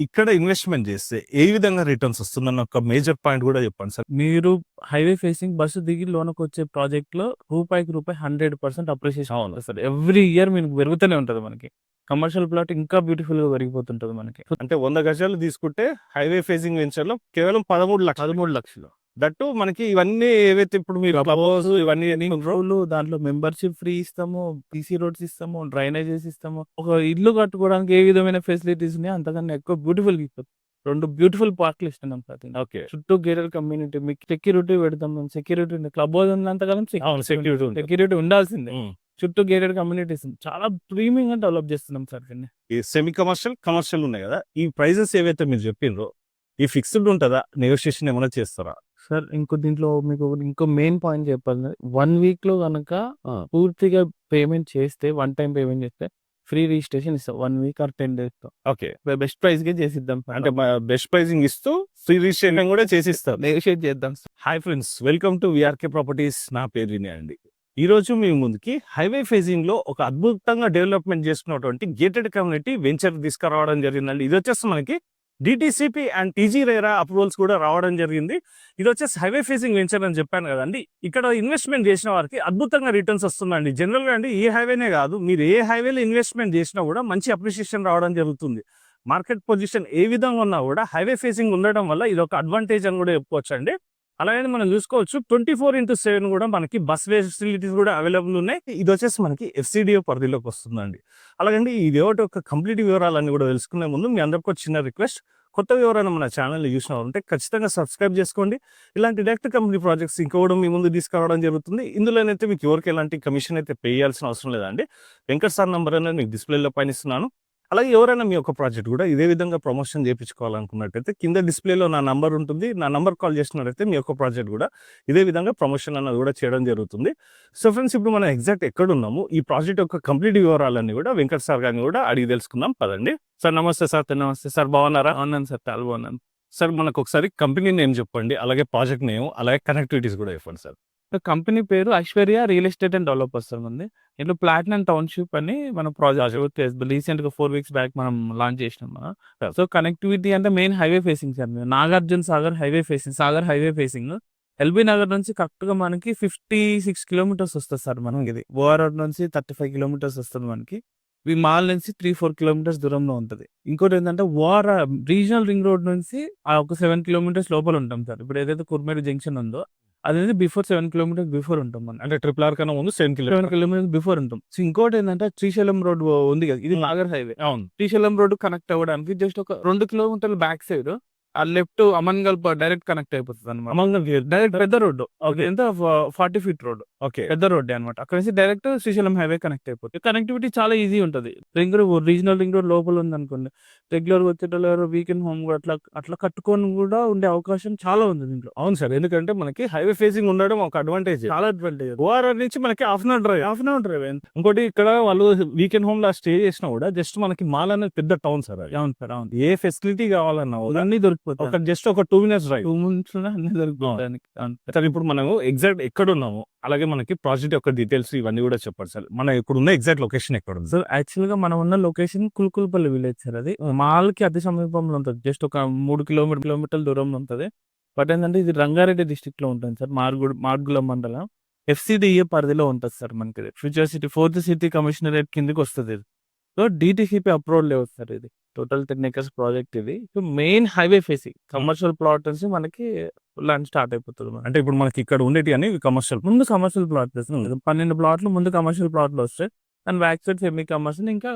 ఇక్కడ ఇన్వెస్ట్‌మెంట్ జేస్తే ఏ విధంగా రిటర్న్స్ వస్తుందన్న ఒక మేజర్ పాయింట్ గూడా చెప్పండి సార్? మీరు హైవే ఫేసింగ్ బస్సు దిగి లోనకొచ్చే ప్రాజెక్ట్‌లో రూపాయికి రూపాయి 100% అప్రిషియేషన్ అవును. సార్. ఎవ్రీ ఇయర్ మీకు పెరుగుతూనే ఉంటది మనకి. కమర్షియల్ ప్లాట్ ఇంకా బ్యూటిఫుల్‌గా పెరిగిపోతుంటది మనకి. అంటే 100 గజాలు తీసుకుంటే హైవే ఫేసింగ్ వెంచర్‌లో కేవలం 13,00,000. 13,00,000 దట్టు మనకి ఇవన్నీ ఏవైతే ఇప్పుడు మీరు క్లబ్ హౌస్ ఇవన్నీ రోజులు దాంట్లో మెంబర్‌షిప్ ఫ్రీ ఇస్తాము, పీసీ రోడ్స్ ఇస్తాము, డ్రైనేజెస్ ఇస్తాము. ఒక ఇల్లు కట్టుకోవడానికి ఏ విధమైన ఫెసిలిటీస్ ఉన్నాయో అంతకన్నా ఎక్కువ బ్యూటిఫుల్‌గా ఇస్తాం. 2 బ్యూటిఫుల్ పార్క్‌లు ఇస్తున్నాం సార్ దీనికి. ఓకే. చుట్టూ గేటెడ్ కమ్యూనిటీ మీకు సెక్యూరిటీ పెడతాం మేము. సెక్యూరిటీ క్లబ్ హౌస్ ఉన్నంత కాలం అవును. సెక్యూరిటీ ఉంటుంది. సెక్యూరిటీ ఉండాల్సిందే. హ్మ్. చుట్టూ గేటెడ్ కమ్యూనిటీస్ చాలా ప్రీమియంగా డెవలప్ చేస్తున్నాం సార్ దీన్ని. ఈ సెమీ కమర్షియల్ ఉన్నాయి గదా! ఈ ప్రైజెస్ ఏవైతే మీరు జెప్పిండ్రో ఈ ఫిక్స్‌డ్ ఉంటదా? నెగోషియేషన్ ఏమైనా చేస్తారా? సార్ దీంట్లో మీకు ఇంకో మెయిన్ పాయింట్ చెప్పాలి. 1 వీక్‌లో గనక పూర్తిగా పేమెంట్ చేస్తే, వన్ టైమ్ పేమెంట్ చేస్తే ఫ్రీ రిజిస్ట్రేషన్ ఇస్తాం. 1 వీక్ ఆర్ 10 డేస్‌లో. ఓకే. బెస్ట్ ప్రైస్‌కే చేసిద్దాం సార్. అంటే బెస్ట్ ప్రైజింగ్ ఇస్తూ ఫ్రీ రిజిస్ట్రేషన్ గూడా చేసిస్తారు. నెగోషియేట్ చేద్దాం sir. Hi friends, welcome to VRK properties. నా పేరు వినయ్ అండి. ఈరోజు మీ ముందుకి హైవే ఫేజింగ్‌లో ఒక అద్భుతంగా డెవలప్‌మెంట్ చేసుకున్నటువంటి గేటెడ్ కమ్యూనిటీ వెంచర్ తీసుకురావడం జరిగిందండి. ఇది వచ్చేసి మనకి DTCP and TG RERA approvals కూడా రావడం జరిగింది. ఇది వచ్చేసి హైవే ఫేసింగ్ వెంచర్ అని చెప్పాను కదండి. ఇక్కడ ఇన్వెస్ట్మెంట్ చేసిన వారికి అద్భుతంగా రిటర్న్స్ వస్తుందండి. జనరల్‌గా అండి ఈ హైవేనే కాదు, మీరు ఏ హైవేలో ఇన్వెస్ట్మెంట్ చేసినా కూడా మంచి అప్రిషియేషన్ రావడం జరుగుతుంది. మార్కెట్ పొజిషన్ ఏ విధంగా ఉన్నా కూడా హైవే ఫేసింగ్ ఉండడం వల్ల ఇది ఒక అడ్వాంటేజ్ అని కూడా చెప్పుకోవచ్చండి. అలాగే మనం చూసుకోవచ్చు 24/7 కూడా మనకి బస్ ఫెసిలిటీస్ కూడా అవైలబుల్ ఉన్నాయి. ఇది వచ్చేసి మనకి ఎఫ్సిడిఓ పరిధిలోకి వస్తుందండి. అలాగండి ఇది ఒకటి ఒక కంప్లీట్ వివరాలన్నీ కూడా తెలుసుకునే ముందు మీ అందరికీ ఒక చిన్న రిక్వెస్ట్. కొత్త వివరాలు మన ఛానల్ని చూసినారంటే ఖచ్చితంగా సబ్స్క్రైబ్ చేసుకోండి. ఇలాంటి డైరెక్ట్ కంపెనీ ప్రాజెక్ట్స్ ఇంకా కూడా మీ ముందు తీసుకురావడం జరుగుతుంది. ఇందులోనైతే మీకు ఎవరికి ఎలాంటి కమిషన్ అయితే పే చేయాల్సిన అవసరం లేదండి. వెంకట్ సార్ నంబర్ అనేది మీకు డిస్ప్లేలో పైన ఇస్తున్నాను. అలాగే ఎవరైనా మీ యొక్క ప్రాజెక్ట్ కూడా ఇదే విధంగా ప్రమోషన్ చేయించుకోవాలనుకున్నట్టయితే కింద డిస్ప్లేలో నా నంబర్ ఉంటుంది. నా నంబర్ కాల్ చేసినట్టయితే మీ యొక్క ప్రాజెక్ట్ కూడా ఇదే విధంగా ప్రమోషన్ అన్నది కూడా చేయడం జరుగుతుంది. సో ఫ్రెండ్స్, ఇప్పుడు మనం ఎగ్జాక్ట్ ఎక్కడ ఉన్నాము, ఈ ప్రాజెక్ట్ యొక్క కంప్లీట్ వివరాలన్నీ కూడా వెంకట్ సార్ గారిని కూడా అడిగి తెలుసుకుందాం పదండి. సార్ నమస్తే సార్. నమస్తే సార్, బాగున్నారా? అవునాను సార్, చాలా బాగున్నాను. సార్ మనకు ఒకసారి కంపెనీ నేమ్ చెప్పండి, అలాగే ప్రాజెక్ట్ నేమ్, అలాగే కనెక్టివిటీస్ కూడా చెప్పండి సార్. కంపెనీ పేరు Aishwarya real estate and developers sir ఉంది. ఇందులో ప్లాటినం టౌన్‌షిప్ అని మన ప్రాజెక్ట్ రీసెంట్‌గా 4 వీక్స్ బ్యాక్ మనం లాంచ్ చేసినాం. సో కనెక్టివిటీ అంటే main highway facing sir. Nagarjuna Sagar highway facing, Sagar highway facing. LB Nagar నుంచి కరెక్ట్‌గా మనకి 56 కిలోమీటర్స్ వస్తది సార్ మనకి ఇది. ఓఆర్ రోడ్ నుంచి 35 కిలోమీటర్స్ వస్తది మనకి. ఈ మాల్ నుంచి 3-4 కిలోమీటర్స్ దూరంలో ఉంటది. ఇంకోటేంటంటే ఓఆర్ రీజనల్ రింగ్ రోడ్ నుంచి ఒక 7 కిలోమీటర్స్ లోపల ఉంటాం సార్. ఇప్పుడు ఏదైతే కుర్మేరు జంక్షన్ ఉందో అదనేది బిఫోర్ 7 కిలోమీటర్స్ బిఫోర్ ఉంటాం మనం. అంటే ట్రిపుల్ ఆర్ కన్నా ముందు 7 కిలోమీటర్స్ బిఫోర్ ఉంటాం. సో ఇంకోటేంటంటే శ్రీశైలం రోడ్ ఉంది కదా, ఇది నాగర్ హైవే. అవును. శ్రీశైలం రోడ్ కనెక్ట్ అవ్వడానికి జస్ట్ ఒక 2 కిలోమీటర్ల బ్యాక్ సైడ్ ఆ లెఫ్ట్ అమన్గల్ డైరెక్ట్ కనెక్ట్ అయిపోతుంది అనమాట. డైరెక్ట్ పెద్ద రోడ్డు. ఎంత 40 ఫీట్ రోడ్. ఓకే. పెద్ద రోడ్డే అనమాట. అక్కడ నుంచి డైరెక్ట్ శ్రీశైలం హైవే కనెక్ట్ అయిపోతుంది. కనెక్టివిటీ చాలా ఈజీ ఉంటది. రీజనల్ రింగ్ రోడ్ లోపల ఉంది అనుకోండి, రెగ్యులర్ వచ్చేటోళ్ళు వీకెండ్ హోమ్ కూడా అట్లా కట్టుకొని కూడా ఉండే అవకాశం చాలా ఉంది దీంట్లో. అవును సార్, ఎందుకంటే మనకి హైవే ఫేసింగ్ ఉండడం ఒక అడ్వాంటేజ్. చాలా అడ్వాంటేజ్. ఓఆర్ఆర్ నుంచి మనకి హాఫ్ అన్ అవర్ డ్రైవ్. ఇంకోటి ఇక్కడ వాళ్ళు వీకెండ్ హోమ్ లా స్టే చేసినా కూడా జస్ట్ మనకి మాల్ అనేది పెద్ద టౌన్ సార్. అవును సార్, అవును. ఏ ఫెసిలిటీ కావాలన్నా అన్ని దొరికిపోతాయి. జస్ట్ ఒక 2 మినిట్స్ డ్రైవ్. 2 మినిట్స్ అన్ని దొరికిపోతాయి. సార్ ఇప్పుడు మనము ఎగ్జాక్ట్ ఎక్కడ ఉన్నాము, అలాగే మనకి ప్రాజెక్ట్ యొక్క డీటెయిల్స్ ఇవన్నీ కూడా చెప్పండి సార్. మన ఇప్పుడు ఉన్న ఎగ్జాక్ట్ లొకేషన్ ఎక్కడ ఉంది? సార్ యాక్చువల్ గా మనం ఉన్న లొకేషన్ కుల్కుల్పల్లి విలేజ్ సార్. అది మాల్ కి అతి సమీపంలో ఉంటుంది. జస్ట్ ఒక 3 కిలోమీటర్ల దూరంలో ఉంటుంది. బట్ ఏంటంటే ఇది రంగారెడ్డి డిస్ట్రిక్ట్ లో ఉంటుంది సార్. మార్గుల మండలం ఎఫ్సిడిఏ పరిధిలో ఉంటుంది సార్. మనకి future city 4th city commissionerate కిందకి వస్తుంది ఇది. సో డిటిసిపి అప్రూవల్ లేవు సార్. ఇది టోటల్ 10 acres ప్రాజెక్ట్. ఇది main highway facing commercial plot నుంచి మనకి ల్యాండ్ స్టార్ట్ అయిపోతుంది. అంటే ఇప్పుడు మనకి ఇక్కడ ఉండేటి అని కమర్షియల్ ముందు కమర్షియల్ ప్లాట్ 12 ప్లాట్లు ముందు కమర్షియల్ ప్లాట్లు వస్తాయి. And back side semi commercial ఇంకా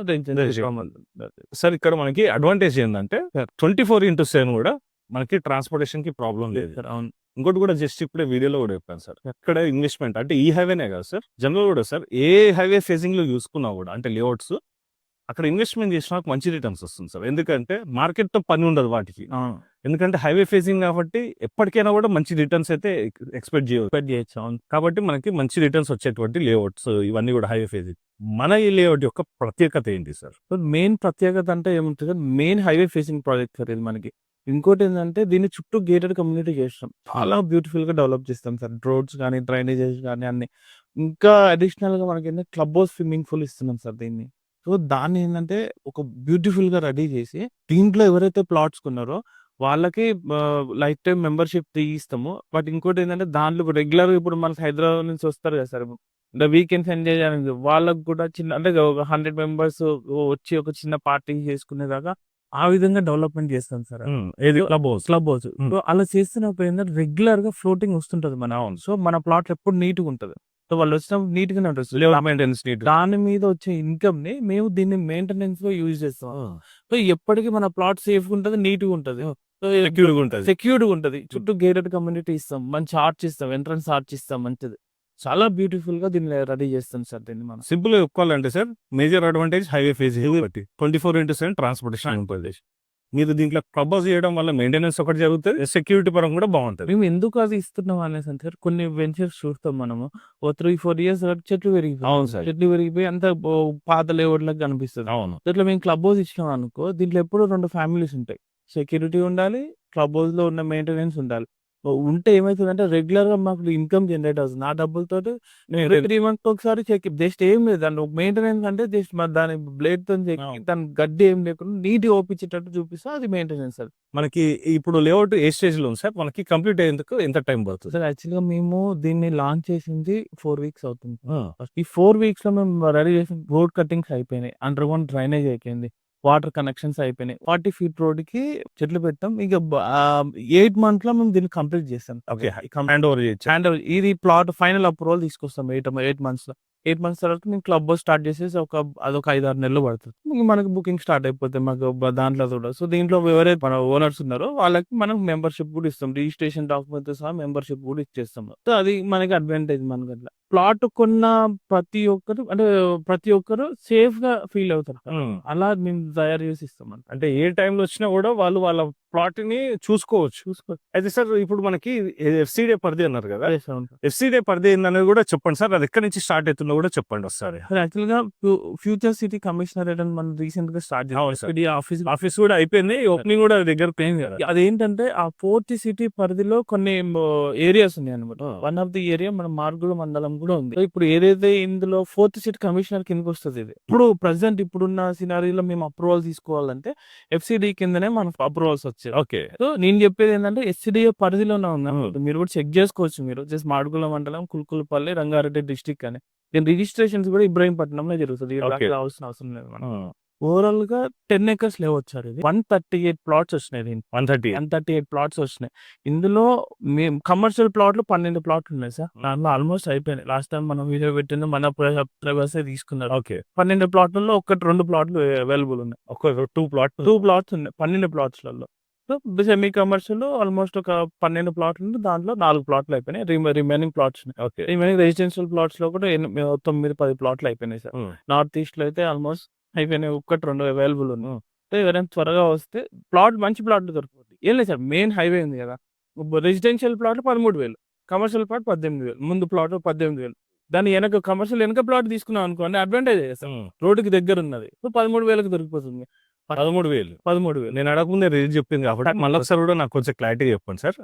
సార్. ఇక్కడ మనకి అడ్వాంటేజ్ ఏంటంటే 24/7 కూడా మనకి ట్రాన్స్పోర్టేషన్ కి ప్రాబ్లం లేదు. అవును. ఇంకోటి కూడా జస్ట్ ఇప్పుడే వీడియోలో కూడా చెప్పాను సార్. ఇక్కడ ఇన్వెస్ట్మెంట్ అంటే ఈ హైవేనే కాదు సార్, జనరల్ కూడా సార్ ఏ హైవే ఫేసింగ్ లో చూసుకున్నా కూడా అంటే లేఅవుట్స్ అక్కడ ఇన్వెస్ట్మెంట్ చేసినా మంచి రిటర్న్స్ వస్తుంది సార్. ఎందుకంటే మార్కెట్ తో పని ఉండదు వాటికి. ఎందుకంటే హైవే ఫేసింగ్ కాబట్టి ఎప్పటికైనా కూడా మంచి రిటర్న్స్ అయితే ఎక్స్పెక్ట్ చేయవచ్చు. కాబట్టి మనకి మంచి రిటర్న్స్ వచ్చేటువంటి లేఅవుట్స్ ఇవన్నీ కూడా హైవే ఫేసింగ్. మన ఈ లేఅవుట్ యొక్క ప్రత్యేకత ఏంటి సార్? మెయిన్ ప్రత్యేకత అంటే ఏముంటుంది, main highway facing project sir ఇది మనకి. ఇంకోటి ఏంటంటే దీన్ని చుట్టూ గేటెడ్ కమ్యూనిటీ చేస్తాం. చాలా బ్యూటిఫుల్ గా డెవలప్ చేస్తాం సార్. రోడ్స్ కానీ డ్రైనేజెస్ కానీ అన్ని. ఇంకా అడిషనల్ గా మనకి క్లబ్ హౌస్, స్విమ్మింగ్ పూల్ ఇస్తున్నాం సార్ దీన్ని. సో దాన్ని ఏంటంటే ఒక బ్యూటిఫుల్ గా రెడీ చేసి దీంట్లో ఎవరైతే ప్లాట్స్ కొన్నారో వాళ్ళకి లైఫ్ టైం మెంబర్షిప్ ఇస్తాము. బట్ ఇంకోటి ఏంటంటే దాంట్లో రెగ్యులర్ ఇప్పుడు మనకి హైదరాబాద్ నుంచి వస్తారు కదా సార్, అంటే వీకెండ్స్ ఎంజాయ్ చేయడానికి వాళ్ళకి కూడా చిన్న అంటే ఒక 100 మెంబర్స్ వచ్చి ఒక చిన్న పార్టీ చేసుకునేదాకా ఆ విధంగా డెవలప్మెంట్ చేస్తాం సార్. ఏది club house. Club house so అలా చేస్తున్నప్పుడు ఏంటంటే రెగ్యులర్ గా ఫ్లోటింగ్ వస్తుంటది మన. సో మన ప్లాట్ ఎప్పుడు నీట్ గా ఉంటది. సో వాళ్ళు వచ్చినప్పుడు నీట్ గానే ఉంటుంది. Maintenance neat. దాని మీద వచ్చే ఇన్కమ్ ని మేము దీన్ని మెయింటెనెన్స్ లో యూజ్ చేస్తాం. సో ఎప్పటికీ మన ప్లాట్ సేఫ్ గా ఉంటది, నీట్ గా ఉంటది, సెక్యూర్ గా ఉంటది. సెక్యూర్డ్ గా ఉంటది. చుట్టూ గేటెడ్ కమ్యూనిటీ ఇస్తాం, మంచి ఆర్చ్ ఇస్తాం, ఎంట్రన్స్ ఆర్చ్ ఇస్తాం, మంచిది. చాలా బ్యూటిఫుల్ గా దీన్ని రెడీ చేస్తాం సార్ దీన్ని మనం. సింపుల్ గా చెప్పుకోవాలంటే sir, major advantage highway facing బట్టి 24/7 ట్రాన్స్పోర్టేషన్ ఉంటుంది. మీరు దీంట్లో క్లబ్ హౌస్ చేయడం వల్ల మెయింటెనెన్స్ ఒకటి జరుగుతుంది, సెక్యూరిటీ పరంగా కూడా బాగుంటది. మేము ఎందుకు అది ఇస్తున్నాం అనేసి అంటే సార్, కొన్ని వెంచర్స్ చూస్తాం మనము ఓ 3-4 ఇయర్స్ చెట్లు పెరిగిపోయి, అవును సార్. చెట్లు పెరిగిపోయి అంత పాత లేఅవుట్ కనిపిస్తుంది. అవును. ఇట్లా మేము క్లబ్ హౌస్ ఇచ్చినాం అనుకో, దీంట్లో ఎప్పుడు 2 ఫ్యామిలీస్ ఉంటాయి. సెక్యూరిటీ ఉండాలి, క్లబ్ హౌస్ లో ఉన్న మెయింటెనెన్స్ ఉండాలి. ఉంటే ఏమవుతుందంటే రెగ్యులర్ గా మాకు ఇన్కమ్ జనరేట్ అవుతుంది. ఆ డబ్బులతో 3 మంత్స్ ఒకసారి చెక్, జస్ట్ ఏం లేదు దాని మెయింటెనెన్స్ అంటే జస్ట్ దాని బ్లేడ్ తో చెక్, అవును. దాని గడ్డి ఏం లేకుండా నీట్ ఓపించేటట్టు చూపిస్తే అది మెయింటెనెన్స్ సార్. మనకి ఇప్పుడు లేఅవుట్ ఏ స్టేజ్ లో ఉంది సార్? మనకి కంప్లీట్ అయ్యేందుకు ఎంత టైం పడుతుంది? సార్ యాక్చువల్గా మేము దీన్ని లాంచ్ చేసింది 4 వీక్స్ అవుతుంది. ఈ 4 వీక్స్ లో మేము రెడీ చేసిన రోడ్ కటింగ్స్ అయిపోయినాయి, అండర్ గ్రౌండ్ డ్రైనేజ్ అయిపోయింది, వాటర్ కనెక్షన్స్ అయిపోయినాయి, 40 feet రోడ్ కి చెట్లు పెట్టాం. ఇక 8 months లో మేము దీన్ని కంప్లీట్ చేస్తాం. ఓకే, హ్యాండ్ ఓవర్ చేయొచ్చు. అండ్ ఇది ప్లాట్ ఫైనల్ అప్రూవల్ తీసుకొస్తాం 8 months లో. 8 months తర్వాత మేము క్లబ్ స్టార్ట్ చేసేసి అదొక 5-6 నెలలు పడుతుంది. మనకి బుకింగ్ స్టార్ట్ అయిపోతే మాకు దాంట్లో కూడా. సో దీంట్లో ఎవరైతే మన ఓనర్స్ ఉన్నారో వాళ్ళకి మనం మెంబర్షిప్ కూడా ఇస్తాం, రిజిస్ట్రేషన్ డాక్యుమెంట్ సహా మెంబర్షిప్ కూడా ఇచ్చేస్తాం. సో అది మనకి అడ్వాంటేజ్. మనకి అట్లా ప్లాట్ కొన్న ప్రతి ఒక్కరు సేఫ్ గా ఫీల్ అవుతారు. అలా మేము తయారు చేసి ఇస్తాం. అంటే ఏ టైంలో వచ్చినా కూడా వాళ్ళు వాళ్ళ ప్లాట్ ని చూసుకోవచ్చు. అయితే సార్ ఇప్పుడు మనకి ఎఫ్సిడే పరిధి అన్నారు కదా, ఎఫ్సిడే పరిధి ఏందనేది కూడా చెప్పండి సార్. అది ఎక్కడి నుంచి స్టార్ట్ అవుతుందో కూడా చెప్పండి ఒకసారి. యాక్చువల్ గా ఫ్యూచర్ సిటీ కమిషనరేట్ అని మనం రీసెంట్ గా స్టార్ట్ చేసాం. ఆఫీస్ కూడా అయిపోయింది, ఓపెనింగ్ కూడా దగ్గర పోయింది కదా. అదేంటంటే ఆ ఫోర్త్ సిటీ పరిధిలో కొన్ని ఏరియాస్ ఉన్నాయి అనమాట. వన్ ఆఫ్ ది ఏరియా మన మార్గుల మండలం కూడా ఉంది. సో ఇప్పుడు ఏదైతే ఇందులో ఫోర్త్ సిటీ కమిషనర్ కిందకి వస్తుంది ఇది. ఇప్పుడు ప్రెసెంట్ ఇప్పుడున్న సినారీలో మేము అప్రూవల్ తీసుకోవాలంటే ఎఫ్సిడి కిందనే మనకు అప్రూవల్స్ వచ్చాయి. ఓకే. సో నేను చెప్పేది ఏంటంటే ఎస్సిడిఏ పరిధిలోనే ఉంది. మీరు కూడా చెక్ చేసుకోవచ్చు. మీరు జస్ట్ మాడుగుల మండలం, కుల్కులపల్లి, రంగారెడ్డి డిస్ట్రిక్ట్ అని. దీని రిజిస్ట్రేషన్స్ కూడా ఇబ్రాహీంపట్నంలో జరుగుతుంది. రావాల్సిన అవసరం లేదు మనం. ఓవరాల్ గా 10 acres లేవచ్చు సార్. ఇది 138 plots వచ్చినాయి. దీనికి 138 plots వచ్చినాయి. ఇందులో మేము కమర్షియల్ ప్లాట్లు 12 plots ఉన్నాయి సార్. దాంట్లో ఆల్మోస్ట్ అయిపోయినాయి. లాస్ట్ టైం మనం వీడియో పెట్టింది మన సబ్స్క్రైబర్స్ తీసుకున్నారు. ఓకే. 12 ప్లాట్లలో 1-2 plots అవైలబుల్ ఉన్నాయి. ఒక 2 plots ఉన్నాయి 12 plotsలలో. సో సెమీ కమర్షియల్ ఆల్మోస్ట్ ఒక 12 plots ఉంది. దాంట్లో 4 plots అయిపోయినాయి. Remaining plots okay. Remaining residential plots లో కూడా 9-10 plots అయిపోయినాయి సార్. నార్త్ ఈస్ట్ లో అయితే ఆల్మోస్ట్ అయిపోయినాయి. 1-2 అవైలబుల్ ఉన్నాయి. సో ఎవరైనా త్వరగా వస్తే మంచి ప్లాట్ దొరుకుతుంది. ఏం లేదు సార్, మెయిన్ హైవే ఉంది కదా. రెసిడెన్షియల్ ప్లాట్ 13,000, కమర్షియల్ ప్లాట్ 18,000, ముందు ప్లాట్ 18,000. దాని కమర్షియల్ వెనక ప్లాట్ తీసుకున్నాం అనుకోండి, అడ్వాంటేజ్ సార్. రోడ్డుకి దగ్గర ఉన్నది. సో 13,000కి దొరికిపోతుంది. 13,000 నేను అడగముందే రేట్ చెప్పింది కాబట్టి మళ్ళీ ఒకసారి కూడా నాకు కొంచెం క్లారిటీ చెప్పండి సార్.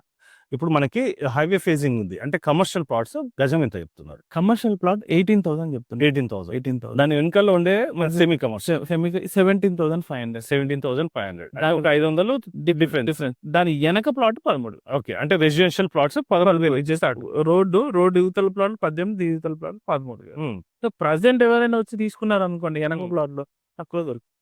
ఇప్పుడు మనకి హైవే ఫేసింగ్ ఉంది అంటే కమర్షియల్ ప్లాట్స్ గజం ఎంత చెప్తున్నారు? కమర్షియల్ ప్లాట్ 18,000 చెప్తున్నారు. 18,000. దాని వెనకాల ఉండే సెమీ కమర్షియల్ 17,500. 17,500. 500 డిఫరెన్స్. దాని వెనక ప్లాట్ 13. ఓకే. అంటే రెసిడెన్షియల్ ప్లాట్స్ 13,000 ఇచ్చేస్తాడు. రోడ్డు యువతల ప్లాట్ 18, యువతల ప్లాట్ 13. సో ప్రజెంట్ ఎవరైనా వచ్చి తీసుకున్నారు అనుకోండి వెనక ప్లాట్ లో తక్కువ దొరుకుతుంది.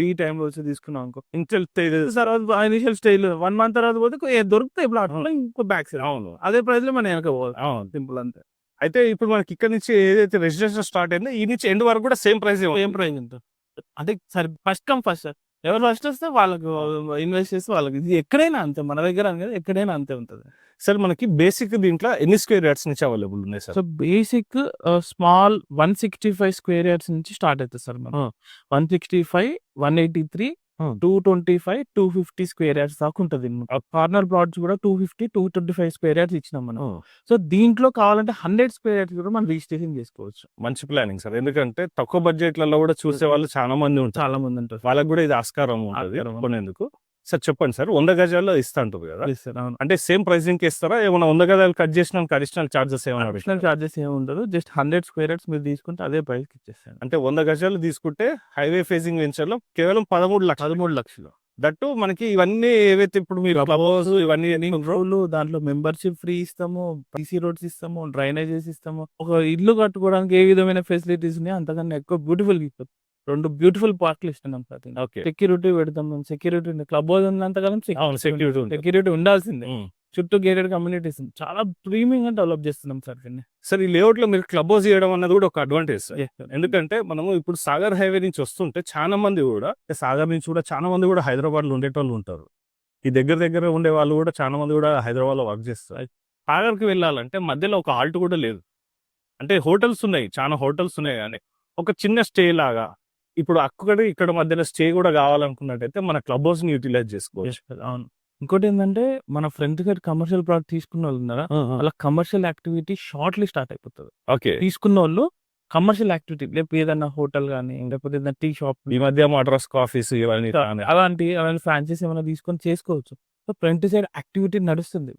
ఈ టైంలో వచ్చి తీసుకున్నాం అనుకో, ఇనిషియల్ స్టేజ్ 1 month తర్వాత పోతే దొరుకుతాయి ప్లాట్ ఇంకో బ్యాక్ సైడ్. అవును, అదే ప్రైస్ లో మనం వెనక పోవాలి. సింపుల్ అంతే. అయితే ఇప్పుడు మనకి ఇక్కడ నుంచి ఏదైతే రెసిడెన్షియల్ స్టార్ట్ అయిందో ఈ నుంచి ఎండ్ వరకు కూడా సేమ్ ప్రైస్ ఉంటుంది. అంటే సరే ఫస్ట్ కమ్ ఫస్ట్ సార్. ఎవరు ఫస్ట్ వస్తే వాళ్ళకు ఇన్వెస్ట్ చేస్తే వాళ్ళకి. ఇది ఎక్కడైనా అంతే, మన దగ్గర అని కదా, ఎక్కడైనా అంతే ఉంటుంది. సార్ మనకి బేసిక్ దీంట్లో ఎన్ని స్క్వేర్ యార్డ్స్ నుంచి అవైలబుల్ ఉన్నాయి sir? So basic small 165 square yards నుంచి స్టార్ట్ అవుతుంది సార్. మనం 165, 183, 225, 250 square yards దాకా ఉంటుంది. కార్నర్ ప్లాట్స్ కూడా 250, 225 square yards ఇచ్చినాం మనం. సో దీంట్లో కావాలంటే 100 square yards కూడా మనం రిజిస్ట్రేషన్ చేసుకోవచ్చు. మంచి ప్లానింగ్ సార్. ఎందుకంటే తక్కువ బడ్జెట్లలో కూడా చూసే వాళ్ళు చాలా మంది ఉంటారు. ఉంటారు. వాళ్ళకి కూడా ఇది ఆస్కారం ఉంటుంది కొనేందుకు. సార్ చెప్పండి సార్, 100 గజాల్లో ఇస్తా అంటారు కదా, Yes, sir. అవును. అంటే సేమ్ ప్రైసింగ్ కి ఇస్తారా, ఏమైనా 100 గజాలు కట్ చేసిన అడిషనల్ చార్జెస్ ఏమైనా అడిషనల్ చార్జెస్ ఏమి ఉండదు. జస్ట్ 100 స్క్వేర్ యార్డ్స్ మీరు తీసుకుంటే అదే ప్రైస్ కి ఇచ్చేస్తాను. అంటే 100 గజాలు తీసుకుంటే హైవే ఫేసింగ్ వెంచర్ లో కేవలం 13 లక్షలు. 13 లక్షలు. దట్టు మనకి ఇవన్నీ ఏవైతే ఇప్పుడు మీరు క్లబ్ హౌస్ ఇవన్నీ రోజులు దాంట్లో మెంబర్షిప్ ఫ్రీ ఇస్తాము, పీసీ రోడ్స్ ఇస్తాము, డ్రైనేజెస్ ఇస్తాము. ఒక ఇల్లు కట్టుకోవడానికి ఏ విధమైన ఫెసిలిటీస్ ఉన్నాయి అంతకన్నా ఎక్కువ బ్యూటిఫుల్ ఇస్తాం. 2 బ్యూటిఫుల్ పార్క్లు ఇస్తున్నాం ప్రతి. ఓకే. సెక్యూరిటీ పెడతాం. సెక్యూరిటీ క్లబ్ హౌస్ ఉన్నంతకాలం అవును, security ఉంటుంది. సెక్యూరిటీ ఉండాల్సిందే. ఉమ్. చుట్టూ గేటెడ్ కమ్యూనిటీస్ చాలా ప్రీమియంగా డెవలప్ చేస్తున్నాం సార్ దీన్ని. సార్ ఈ లేఅవుట్ లో మీరు క్లబ్ హౌస్ చేయడం అన్నది కూడా ఒక అడ్వాంటేజ్ సార్. Yes, sir. ఎందుకంటే మనము ఇప్పుడు సాగర్ హైవే నుంచి వస్తుంటే చాలా మంది కూడా, సాగర్ నుంచి కూడా చాలా మంది కూడా హైదరాబాద్ లో ఉండేటోళ్ళు ఉంటారు. ఈ దగ్గర ఉండే వాళ్ళు కూడా చాలా మంది కూడా హైదరాబాద్ లో వర్క్ చేస్తారు. సాగర్కి వెళ్ళాలంటే మధ్యలో ఒక హాల్ట్ కూడా లేదు. అంటే హోటల్స్ ఉన్నాయి, చాలా హోటల్స్ ఉన్నాయి, కానీ ఒక చిన్న స్టే లాగా ఇప్పుడు అక్కడ ఇక్కడ మధ్యలో స్టే కూడా కావాలనుకున్నట్టయితే మన క్లబ్ హౌస్ ని యూటిలైజ్ చేసుకోవచ్చు. అవును. ఇంకోటి ఏంటంటే మన ఫ్రెండ్ గారి కమర్షియల్ ప్రోడక్ట్ తీసుకున్న వాళ్ళు ఉన్నారా, వాళ్ళ కమర్షియల్ యాక్టివిటీ షార్ట్లీ స్టార్ట్ అయిపోతుంది. ఓకే. తీసుకున్న వాళ్ళు కమర్షియల్ యాక్టివిటీ లేకపోతే ఏదైనా హోటల్ కానీ లేకపోతే ఏదైనా టీ షాప్ ఈ మధ్య మద్రాస్ కాఫీస్ ఇవన్నీ అలాంటి ఫ్రాంచైజీ ఏమైనా తీసుకొని చేసుకోవచ్చు. సో ఫ్రంట్ సైడ్ యాక్టివిటీ నడుస్తుంది.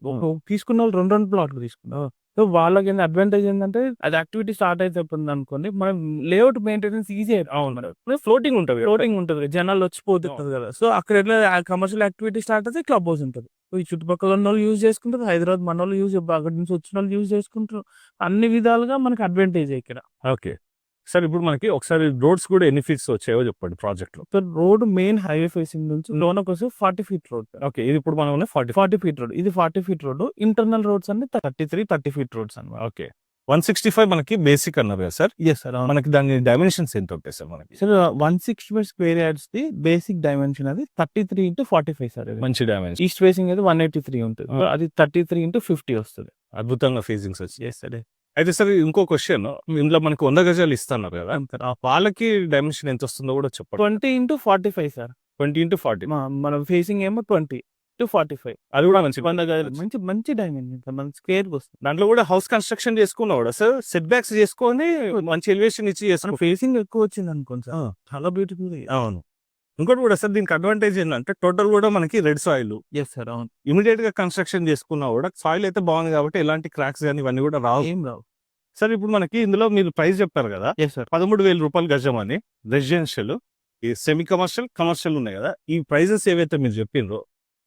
తీసుకున్న వాళ్ళు 2 ప్లాట్లు తీసుకున్నారు. సో వాళ్ళకి అడ్వాంటేజ్ ఏంటంటే అది యాక్టివిటీ స్టార్ట్ అయిపోతుంది అనుకోండి, మనం లేఅవుట్ మెయింటెనెన్స్ ఈజీ. అవును, ఫ్లోటింగ్ ఉంటుంది. ఫ్లోటింగ్ ఉంటుంది, జనాలు వచ్చిపోతుంటారు కదా. సో అక్కడ ఎట్లా కమర్షియల్ యాక్టివిటీ స్టార్ట్ అయితే క్లబ్ హౌస్ ఉంటుంది. ఈ చుట్టుపక్కల ఉన్న వాళ్ళు యూజ్ చేసుకుంటారు, హైదరాబాద్ మన వాళ్ళు యూజ్, అక్కడి నుంచి వచ్చిన వాళ్ళు యూజ్ చేసుకుంటారు. అన్ని విధాలుగా మనకి అడ్వాంటేజ్ ఇక్కడ. ఓకే సార్, ఇప్పుడు మనకి ఒకసారి రోడ్స్ కూడా ఎన్ని ఫీట్స్ వచ్చాయో చెప్పండి ప్రాజెక్ట్ లో. So road main highway facing నుంచి లోనకి వస్తే 40 ఫీట్ రోడ్. ఓకే, ఇది ఇప్పుడు మనం 40 ఫీట్ రోడ్, ఇది 40 ఫీట్ రోడ్. ఇంటర్నల్ రోడ్స్ అన్ని 30 ఫీట్ రోడ్స్ అన్నమాట. ఓకే, 165 మనకి బేసిక్ అన్నారు కదా సార్. Yes sir. మనకి దాని డైమెన్షన్స్ ఎంత ఉంటాయి సార్ మనకి? Sir 165 square yards the basic dimension అది 33x45 సార్. మంచి డైమెన్షన్. ఈస్ట్ ఫేసింగ్ అయితే 183 ఉంటుంది, అది 33x50 వస్తుంది. అద్భుతంగా ఫేసింగ్స్ వచ్చి. Yes sir. అయితే సార్ ఇంకో క్వశ్చన్, ఇందులో మనకి 100 గజాలు ఇస్తున్నారు కదా, వాళ్ళకి డైమెన్షన్ ఎంత వస్తుందో కూడా చెప్పండి. 20x45 sir. 20x40. మన ఫేసింగ్ ఏమో 20x45. అది కూడా మంచి 100 గజాలు మంచి డైమెన్షన్ మన స్క్వేర్ వస్తుంది. దాంట్లో కూడా హౌస్ కన్స్ట్రక్షన్ చేసుకున్నా కూడా సార్ సెట్ బ్యాక్స్ చేసుకొని మంచి ఎలివేషన్ ఇచ్చి చేసుకుని ఫేసింగ్ ఎక్కువ వచ్చింది అనుకోండి సార్, చాలా బ్యూటిఫుల్. అవును. ఇంకోటి కూడా సార్ దీనికి అడ్వాంటేజ్ ఏంటంటే టోటల్ కూడా మనకి రెడ్ సాయిల్. Yes sir. అవును. ఇమీడియట్ గా కన్స్ట్రక్షన్ చేసుకున్నా కూడా సాయిల్ అయితే బాగుంది కాబట్టి ఎలాంటి క్రాక్స్ కానీ ఇవన్నీ కూడా రావు. ఏం రావు సార్. ఇప్పుడు మనకి ఇందులో మీరు ప్రైస్ చెప్పారు కదా, ఎస్ సార్, 13,000 రూపాయలు గజం అని. రెసిడెన్షియల్, ఈ సెమీ కమర్షియల్ ఉన్నాయి కదా, ఈ ప్రైజెస్ ఏవైతే మీరు చెప్పిండ్రో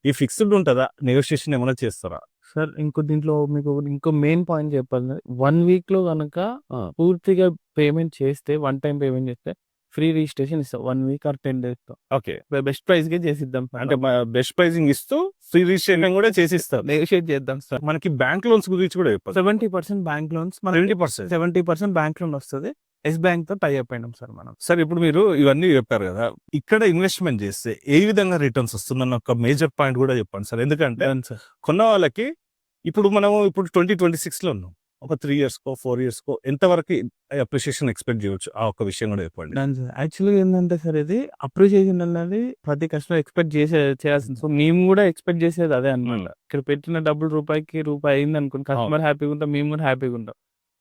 ఈ ఫిక్స్డ్ ఉంటుందా, నెగోషియేషన్ ఏమైనా చేస్తారా సార్? దీంట్లో మీకు ఇంకో మెయిన్ పాయింట్ చెప్పాలి. 1 వీక్ లో కనుక పూర్తిగా పేమెంట్ చేస్తే, 1 టైం పేమెంట్ చేస్తే ఫ్రీ రిజిస్ట్రేషన్ ఇస్తాం 1 వీక్ ఆర్ 10 days తో. ఓకే, బెస్ట్ ప్రైస్ గా చేసిద్దాం. అంటే బెస్ట్ ప్రైజింగ్ ఇస్తూ ఫ్రీ రిజిస్ట్రేషన్ కూడా చేసిస్తాం, నెగోషియేట్ చేద్దాం సార్. మనకి బ్యాంక్ లోన్స్ గురించి కూడా చెప్పాలి. 70% బ్యాంక్ లోన్స్, 70% బ్యాంక్ లోన్ వస్తుంది. ఎస్ బ్యాంక్ తో టై అప్ అయినాం సార్ మనం. సార్ ఇప్పుడు మీరు ఇవన్నీ చెప్పారు కదా, ఇక్కడ ఇన్వెస్ట్మెంట్ చేస్తే ఏ విధంగా రిటర్న్స్ వస్తుందన్న ఒక మేజర్ పాయింట్ కూడా చెప్పండి సార్. ఎందుకంటే కొన్న వాళ్ళకి ఇప్పుడు 2026 లో ఉన్నాం, ఒక 3 years కో 4 years కో ఎంతవరకు అప్రిషియేషన్ ఎక్స్పెక్ట్ చేయవచ్చు, ఆ ఒక విషయం కూడా చెప్పండి. యాక్చువల్గా ఏంటంటే సార్, ఇది అప్రిషియేషన్ అనేది ప్రతి కస్టమర్ ఎక్స్పెక్ట్ చేయాల్సింది. సో మేము కూడా ఎక్స్పెక్ట్ చేసేది అదే అన్నమాట. ఇక్కడ పెట్టిన డబ్బులు రూపాయికి రూపాయి అయింది అనుకోండి, కస్టమర్ హ్యాపీగా ఉంటాం, మేము కూడా హ్యాపీగా ఉంటాం.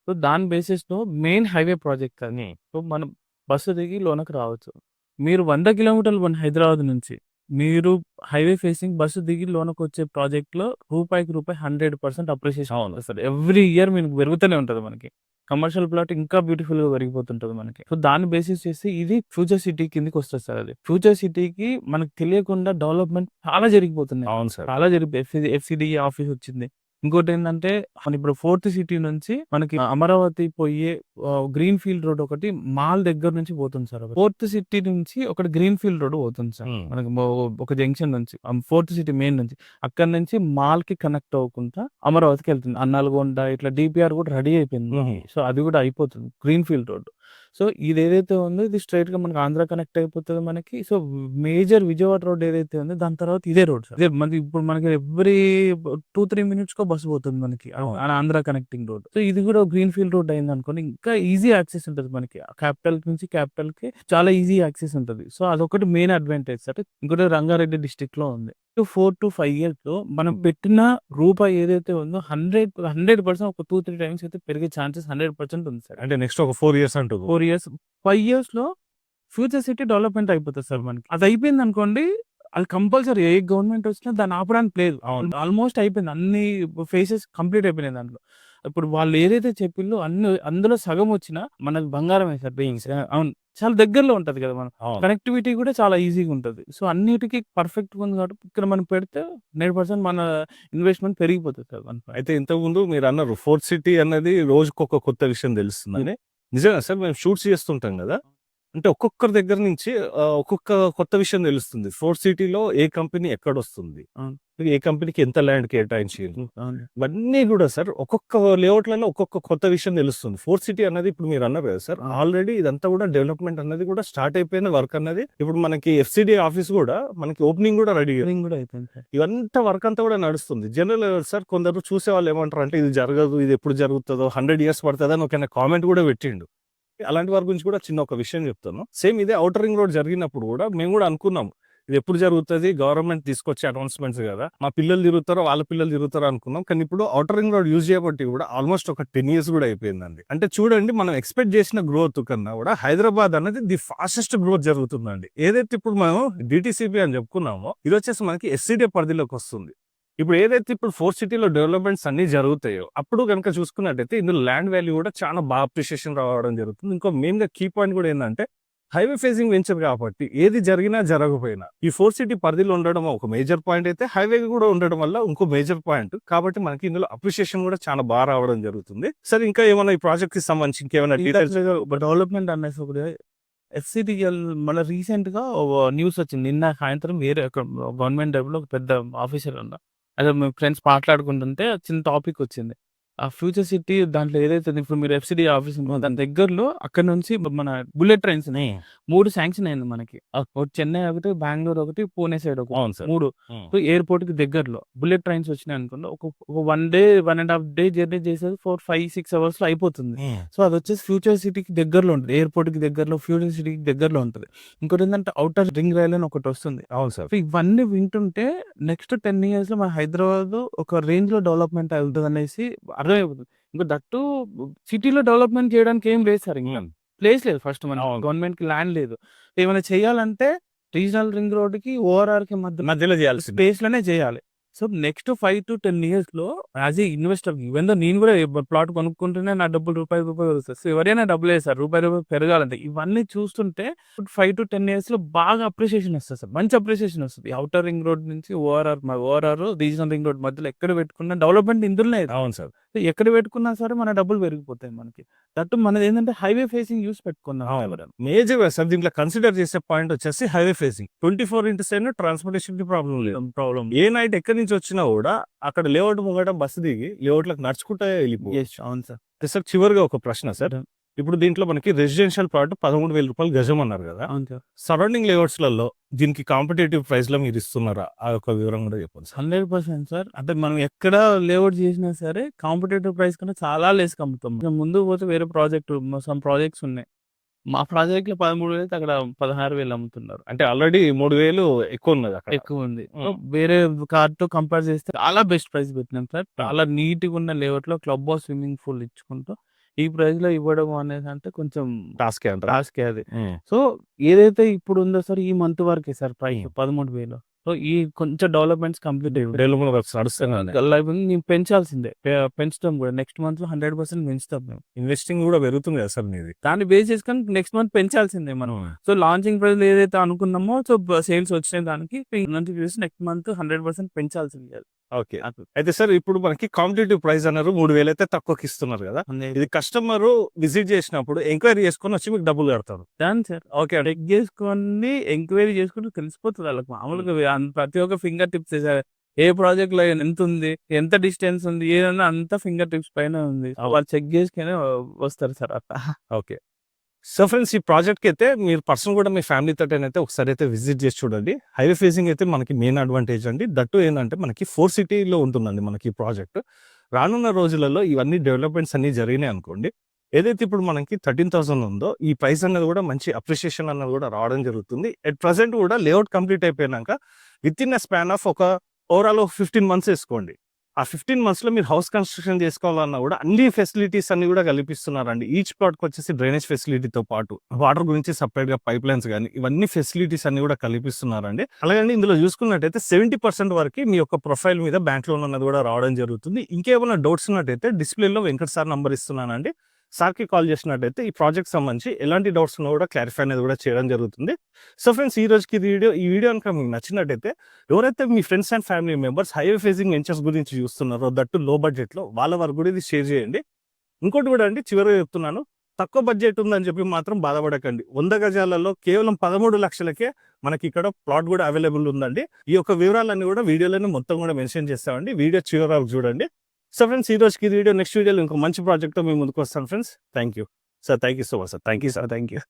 సో దాని బేసిస్ లో మెయిన్ హైవే ప్రాజెక్ట్ అని. సో మనం బస్సు దిగి లోనకి రావచ్చు. మీరు 100 కిలోమీటర్లు మన హైదరాబాద్ నుంచి మీరు హైవే ఫేసింగ్ బస్సు దిగి లోనకి వచ్చే ప్రాజెక్ట్ లో రూపాయికి రూపాయి 100% అప్రిషియేషన్ వస్తుంది. ఎవ్రీ ఇయర్ మీకు పెరుగుతూనే ఉంటుంది. మనకి కమర్షియల్ ప్లాట్ ఇంకా బ్యూటిఫుల్ గా పెరిగిపోతుంటది మనకి. సో దాన్ని బేసిస్ చేసి ఇది ఫ్యూచర్ సిటీ కిందకి వస్తుంది సార్. అది ఫ్యూచర్ సిటీకి మనకు తెలియకుండా డెవలప్మెంట్ చాలా జరిగిపోతుంది. అవును సార్, చాలా జరిగిపోయి FCDE ఆఫీస్ వచ్చింది. ఇంకోటి ఏంటంటే మన ఇప్పుడు 4th సిటీ నుంచి మనకి అమరావతి పోయే గ్రీన్ ఫీల్డ్ రోడ్ ఒకటి మాల్ దగ్గర నుంచి పోతుంది సార్. 4th సిటీ నుంచి ఒకటి గ్రీన్ ఫీల్డ్ రోడ్ పోతుంది సార్ మనకి ఒక జంక్షన్ నుంచి 4th సిటీ మెయిన్ నుంచి. అక్కడ నుంచి మాల్ కి కనెక్ట్ అవ్వకుండా అమరావతికి వెళ్తుంది. అన్నాల్గొండ ఇట్లా DPR కూడా రెడీ అయిపోయింది. సో అది కూడా అయిపోతుంది గ్రీన్ ఫీల్డ్ రోడ్. సో ఇది ఏదైతే ఉందో ఇది స్ట్రైట్ గా మనకి ఆంధ్ర కనెక్ట్ అయిపోతుంది మనకి. సో మేజర్ విజయవాడ రోడ్ ఏదైతే ఉందో దాని తర్వాత ఇదే రోడ్ సార్. ఇదే మనకి ఇప్పుడు మనకి ఎవ్రీ 2-3 minutes కో బస్సు పోతుంది మనకి ఆంధ్ర కనెక్టింగ్ రోడ్. సో ఇది కూడా గ్రీన్ ఫీల్డ్ రోడ్ అయింది అనుకోండి, ఇంకా ఈజీ యాక్సెస్ ఉంటుంది మనకి. క్యాపిటల్ నుంచి క్యాపిటల్ కి చాలా ఈజీ యాక్సెస్ ఉంటుంది. సో అదొకటి మెయిన్ అడ్వాంటేజ్ సార్. ఇంకోటి రంగారెడ్డి డిస్ట్రిక్ట్ లో ఉంది. 4 to 5 years లో మనం పెట్టిన రూపాయి ఏదైతే ఉందో 100% ఒక 2-3 times అయితే పెరిగే ఛాన్సెస్ 100% ఉంది సార్. అంటే నెక్స్ట్ ఒక 4 years అంటూ 4 years 5 years లో ఫ్యూచర్ సిటీ డెవలప్మెంట్ అయిపోతుంది సార్ మనకి. అది అయిపోయింది అనుకోండి, అది కంపల్సరీ ఏ గవర్నమెంట్ వచ్చినా దాన్ని ఆపడానికి లేదు. అవును. ఆల్మోస్ట్ అయిపోయింది. అన్ని ఫేసెస్ కంప్లీట్ అయిపోయినాయి దాంట్లో. ఇప్పుడు వాళ్ళు ఏదైతే చెప్పిల్లో అందులో సగం వచ్చినా మనకు బంగారమే సార్ బీయింగ్స్. అవును. చాలా దగ్గరలో ఉంటది కదా! మనం అవును. కనెక్టివిటీ కూడా చాలా ఈజీగా ఉంటది. సో, అన్నిటికి పర్ఫెక్ట్‌గా ఉంది కాబట్టి ఇక్కడ మనం పెడితే 100% మన ఇన్వెస్ట్‌మెంట్ పెరిగిపోతది సార్. అయితే ఇంతకుముందు మీరన్నారు ఫోర్త్ సిటీ అన్నది రోజుకొక కొత్త విషయం తెలుస్తుందని. నిజంగా సార్ మేము షూట్స్ చేస్తుంటాం గదా! అంటే ఒక్కొక్కరి దగ్గర నుంచి ఒక్కొక్క కొత్త విషయం తెలుస్తుంది. ఫోర్త్ సిటీలో ఏ కంపెనీ ఎక్కడొస్తుంది? అవును. ఏ కంపెనీకి ఎంత ల్యాండ్ కేటాయించిర్రు? అవును. ఇవన్నీ గూడా సార్ ఒక్కొక్క లేఅవుట్‌లలో ఒక్కొక్క కొత్త విషయం తెలుస్తుంది. ఫోర్త్ సిటీ అన్నది ఇప్పుడు మీరన్నారు కదా సార్, అవును. ఆల్రెడీ ఇదంతా గూడా డెవలప్‌మెంట్ అన్నది గూడా స్టార్ట్ అయిపోయిన వర్క్ అన్నది. ఇప్పుడు మనకి ఎఫ్‌సిడీ ఆఫీస్ గూడా మనకి ఓపెనింగ్ గూడా రెడీ. ట్రైనింగ్ కూడా అయిపోయింది సార్. ఇవంతా వర్క్ అంతా కూడా నడుస్తుంది. జనరల్ సార్ కొందరు చూసేవాళ్ళు ఏమంటారంటే ఇది జరగదు, ఇది ఎప్పుడు జరుగుతదో, 100 ఇయర్స్ పడతదని ఒక కామెంట్ కూడా పెట్టిండు. అలాంటి వారి గురించి కూడా చిన్న ఒక విషయం చెప్తాను. సేమ్ ఇదే ఔటర్ రింగ్ రోడ్ జరిగినప్పుడు కూడా మేము కూడా అనుకున్నాం. ఇది ఎప్పుడు జరుగుతది? గవర్నమెంట్ తీసుకొచ్చే అనౌన్స్‌మెంట్స్ గదా! మా పిల్లలు తిరుగుతారో, వాళ్ళ పిల్లలు తిరుగుతారో అనుకున్నాం. కానీ ఇప్పుడు ఔటర్ రింగ్ రోడ్ యూజ్ చేయబట్టి కూడా ఆల్మోస్ట్ ఒక 10 ఇయర్స్ కూడా అయిపోయిందండి. అంటే చూడండి మనం ఎక్స్‌పెక్ట్ చేసిన గ్రోత్ కన్నా కూడా హైదరాబాద్ అనేది ది ఫాస్టెస్ట్ గ్రోత్ జరుగుతుందండి. ఏదైతే ఇప్పుడు మనం డీటీసీపీ అని చెప్పుకున్నామో ఇదొచ్చేసి మనకి ఎస్సీడీ పరిధిలోకి వస్తుంది. ఇప్పుడు ఏదైతే ఇప్పుడు ఫోర్త్ సిటీలో డెవలప్‌మెంట్స్ అన్నీ జరుగుతాయో, అప్పుడు గనుక చూసుకున్నట్టయితే ఇందులో ల్యాండ్ వాల్యూ కూడా చాలా అప్రిషియేషన్ రావడం జరుగుతుంది. ఇంకో మెయిన్‌గా కీ పాయింట్ కూడా ఏందంటే, హైవే ఫేసింగ్ వెంచర్ కాబట్టి ఏది జరిగినా, జరగకపోయినా ఈ ఫోర్త్ సిటీ పరిధిలో ఉండడం ఒక మేజర్ పాయింట్ అయితే, హైవే కూడా ఉండడం వల్ల ఇంకో మేజర్ పాయింట్. కాబట్టి మనకి ఇందులో అప్రిషియేషన్ కూడా చాలా రావడం జరుగుతుంది. సరే ఇంకా ఏమన్నా ఈ ప్రాజెక్ట్‌కి సంబంధించి ఇంకేమైనా డీటెయిల్స్? డెవలప్‌మెంట్ అనేసి ఒకటి ఎఫ్‌సిటిఎల్ మళ్ళీ రీసెంట్‌గా న్యూస్ వచ్చింది. నిన్న సాయంత్రం వేరే ఒక గవర్నమెంట్ జాబ్‌లో ఒక పెద్ద ఆఫీసర్ అదే మేము ఫ్రెండ్స్ మాట్లాడుకుంటుంటే చిన్న టాపిక్ వచ్చింది. ఆ ఫ్యూచర్ సిటీ దాంట్లో ఏదైతే ఇప్పుడు మీరు ఎఫ్‌సిడి ఆఫీస్ ఉందో దాని దగ్గరలో అక్కడి నుంచి మన బుల్లెట్ ట్రైన్స్ 3 శాంక్షన్ అయింది మనకి. ఒకటి చెన్నై ఒకటి, బెంగుళూరు ఒకటి, పూణే సైడ్ ఒకటి. అవును సార్. 3 ఎయిర్‌పోర్ట్‌కి దగ్గరలో బుల్లెట్ ట్రైన్స్ వచ్చినాయి అనుకోండి. ఒక 1 డే, 1 ½ డే జర్నీ చేసేది 4, 5, 6 అవర్స్‌లో అయిపోతుంది. సో, అదొచ్చేసి ఫ్యూచర్ సిటీకి దగ్గరలో ఉంటది. ఎయిర్‌పోర్ట్‌కి దగ్గరలో, ఫ్యూచర్ సిటీకి దగ్గరలో ఉంటది. ఇంకోటేంటంటే ఔటర్ రింగ్ రైల్ అని ఒకటొస్తుంది. అవును సార్. సో, ఇవన్నీ వింటుంటే నెక్స్ట్ 10 ఇయర్స్‌లో మన హైదరాబాద్ ఒక రేంజ్‌లో డెవలప్‌మెంట్ అవుతదనేసి అర్థమైపోతుంది. ఇంక దట్ టూ సిటీలో డెవలప్‌మెంట్ చేయడానికి ఏం లేదు సార్ ఇంకా. ప్లేస్ లేదు ఫస్ట్ మనకి. అవును. గవర్నమెంట్‌కి ల్యాండ్ లేదు. ఏమైనా చేయాలంటే రీజనల్ రింగ్ రోడ్‌కి, ఓఆర్ఆర్‌కి మధ్యలో చేయాల్సింది. స్పేస్‌లోనే చేయాలి. సో, నెక్స్ట్ 5-10 ఇయర్స్‌లో as a investor even though నేను కూడా ప్లాట్ కొనుక్కుంటేనే నా డబ్బులు రూపాయి వస్తాయి. సో, ఎవరైనా డబ్బులే సార్. రూపాయి పెరగాలంటే ఇవన్నీ చూస్తుంటే 5-10 ఇయర్స్‌లో బాగా అప్రిషియేషన్ వస్తది సార్. మంచి అప్రిషియేషన్ వస్తది. ఔటర్ రింగ్ రోడ్ నుంచి ఓఆర్ఆర్ రీజనల్ రింగ్ రోడ్ మధ్యలో ఎక్కడ పెట్టుకున్నా డెవలప్‌మెంట్ ఇందులోనే అయితది. అవును సార్. సో, ఎక్కడ పెట్టుకున్నా సరే మన డబ్బులు పెరిగిపోతాయి మనకి. దట్ మనదేంటంటే హైవే ఫేసింగ్ యూస్ పెట్టుకున్నాం ఎవరైనా. మేజర్‌గా సార్ దీంట్లో కన్సిడర్ చేసే పాయింట్ వచ్చేసి హైవే ఫేసింగ్. 24/7 ట్రాన్స్‌పోర్టేషన్‌కి ప్రాబ్లమ్ లేదు. ఏ నైట్ ఎక్కడి నుంచి వచ్చినా కూడా అక్కడ లేఅవుట్ ముంగట బస్సు దిగి లేఅవుట్‌లోకి నడుచుకుంటా వెళ్ళిపోవచ్చు. యెస్. అవును సార్. సార్ చివరిగా ఒక ప్రశ్న సార్. ఇప్పుడు దీంట్లో మనకి రెసిడెన్షియల్ ప్లాట్ రూ. 13,000 గజం అన్నారు కదా! అవును సార్. సరౌండింగ్ లేఅవుట్స్‌లలో దీనికి కాంపిటీటివ్ ప్రైస్‌లో మీరు ఇస్తున్నారా? ఆ యొక్క వివరం కూడా చెప్పండి సార్. 100% సార్. అంటే మనం ఎక్కడ లేఅవుట్ చేసినా సరే కాంపిటీటివ్ ప్రైస్ కన్నా చాలా లెస్‌కి అమ్ముతాం. ఇక ముందుకు పోతే వేరే సమ్ ప్రాజెక్ట్స్ ఉన్నాయి. మా ప్రాజెక్ట్‌లో 13,000 అయితే అక్కడ 16,000 అమ్ముతున్నారు. అంటే ఆల్రెడీ 3,000 ఎక్కువ ఉన్నది అక్కడ. ఎక్కువుంది. సో, వేరే కార్డ్‌తో కంపేర్ చేస్తే చాలా బెస్ట్ ప్రైస్ పెట్టినాం సార్. చాలా నీట్‌గా ఉన్న లేఅవుట్‌లో క్లబ్ హౌస్, స్విమ్మింగ్ పూల్ ఇచ్చుకుంటూ ఈ ప్రైస్‌లో ఇవ్వడం అనేది అంటే కొంచెం టాస్కే అంటారా? టాస్కే అది. సో, ఏదైతే ఇప్పుడు ఉందో సార్ ఈ మంత్ వరకే సార్ ప్రైస్ 13,000. సో, ఈ కొంచెం డెవలప్‌మెంట్స్ కంప్లీట్ అయిపోయి డెవలప్‌మెంట్ వర్క్స్ నడుస్తున్నాయి. లైఫ్ మేము పెంచాల్సిందే. పెంచుతాం కూడా. నెక్స్ట్ మంత్‌లో 100% పెంచుతాం మేము. ఇన్వెస్టింగ్ కూడా పెరుగుతుంది కదా సార్ మీది. దాన్ని బేస్ చేసుకొని నెక్స్ట్ మంత్ పెంచాల్సిందే మనం. సో, లాంచింగ్ ప్రైస్ ఏదైతే అనుకున్నామో సో, సేల్స్ వచ్చిన దానికి నెక్స్ట్ మంత్ 100% పెంచాల్సిందే. ఓకే. అయితే సార్ ఇప్పుడు మనకి కాంపిటీటివ్ ప్రైస్ అన్నారు 3,000 అయితే తక్కువకి ఇస్తున్నారు కదా! ఇది కస్టమరు విజిట్ చేసినప్పుడు ఎంక్వైరీ చేసుకొని వచ్చి మీకు డబ్బులు కడతారు. Done sir. ఓకే అండి. చెక్ చేసుకొని ఎంక్వైరీ చేసుకుంటే తెలిసిపోతది వాళ్ళకి. మామూలుగా ప్రతి ఒక్క ఫింగర్ టిప్స్ సార్. ఏ ప్రాజెక్ట్‌లో ఎంతుంది? ఎంత డిస్టెన్స్ ఉంది? ఏదన్నా అంతా ఫింగర్ టిప్స్ పైన ఉంది. వాళ్ళు చెక్ చేసుకొనే వస్తారు సార్ అట్లా. ఓకే. సో ఫ్రెండ్స్ ఈ ప్రాజెక్ట్‌కి అయితే మీరు పర్సనల్ కూడా మీ ఫ్యామిలీ తోటైతే ఒకసారి అయితే విజిట్ చేసి చూడండి. హైవే ఫేసింగ్ అయితే మనకి మెయిన్ అడ్వాంటేజ్ అండి. దట్ టూ ఏందంటే మనకి 4 సిటీలో ఉంటుందండి మనకి ఈ ప్రాజెక్ట్. రానున్న రోజులలో ఇవన్నీ డెవలప్‌మెంట్స్ అన్నీ జరిగినాయి అనుకోండి. ఏదైతే ఇప్పుడు మనకి 13,000 ఉందో ఈ ప్రైస్ అనేది కూడా మంచి అప్రిషియేషన్ అన్నది కూడా రావడం జరుగుతుంది. ఎట్ ప్రెజెంట్ కూడా లేఅవుట్ కంప్లీట్ అయిపోయినాక వితిన్ ఎ స్పాన్ ఆఫ్ ఒక ఓవరాల్ 15 మంత్స్ ఏసుకోండి. ఆ 15 మంత్స్‌లో మీరు హౌస్ కన్‌స్ట్రక్షన్ చేసుకోవాలన్నా కూడా అన్ని ఫెసిలిటీస్ అన్ని కూడా కల్పిస్తున్నారండి. ఈచ్ ప్లాట్‌కి వచ్చేసి డ్రైనేజ్ ఫెసిలిటీతో పాటు వాటర్ గురించి సెపరేట్‌గా పైప్‌లైన్స్ గాని ఇవన్నీ ఫెసిలిటీస్ అన్ని కూడా కల్పిస్తున్నారండి. అలాగే ఇందులో చూసుకున్నట్టయితే 70% వరకి మీ యొక్క ప్రొఫైల్ మీద బ్యాంక్ లోన్ అన్నది కూడా రావడం జరుగుతుంది. ఇంకేమైనా డౌట్స్ ఉన్నట్టయితే డిస్‌ప్లేలో వెంకట్ సార్ నంబర్ ఇస్తున్నానండి. సార్‌కి కాల్ చేసినట్టయితే ఈ ప్రాజెక్ట్‌కి సంబంధించి ఎలాంటి డౌట్స్ ఉన్నా కూడా క్లారిఫై అనేది కూడా చేయడం జరుగుతుంది. సో ఫ్రెండ్స్ ఈ రోజుకి ఈ వీడియో కనుక మీకు నచ్చినట్టయితే ఎవరైతే మీ friends and family members highway facing ventures గురించి చూస్తున్నారో దట్టు లో బడ్జెట్‌లో వాళ్ళ వరకు కూడా ఇది షేర్ చేయండి. ఇంకోటి కూడా అండి చివరిగా చెప్తున్నాను. తక్కువ బడ్జెట్ ఉందని చెప్పి మాత్రం బాధపడకండి. 100 గజాలలో కేవలం 13 లక్షలకే మనకి ఇక్కడ ప్లాట్ కూడా అవైలబుల్ ఉందండి. ఈ యొక్క వివరాలన్నీ కూడా వీడియోలోనే మొత్తం కూడా మెన్షన్ చేస్తామండి. వీడియో చివరి వరకు చూడండి. సో ఫ్రెండ్స్ ఈ రోజుకి ఈ వీడియో నెక్స్ట్ వీడియోలో ఇంకో మంచి ప్రాజెక్ట్‌తో మీ ముందుకు వస్తాను friends. Thank you. Sir thank you so much sir. Thank you sir. Thank you.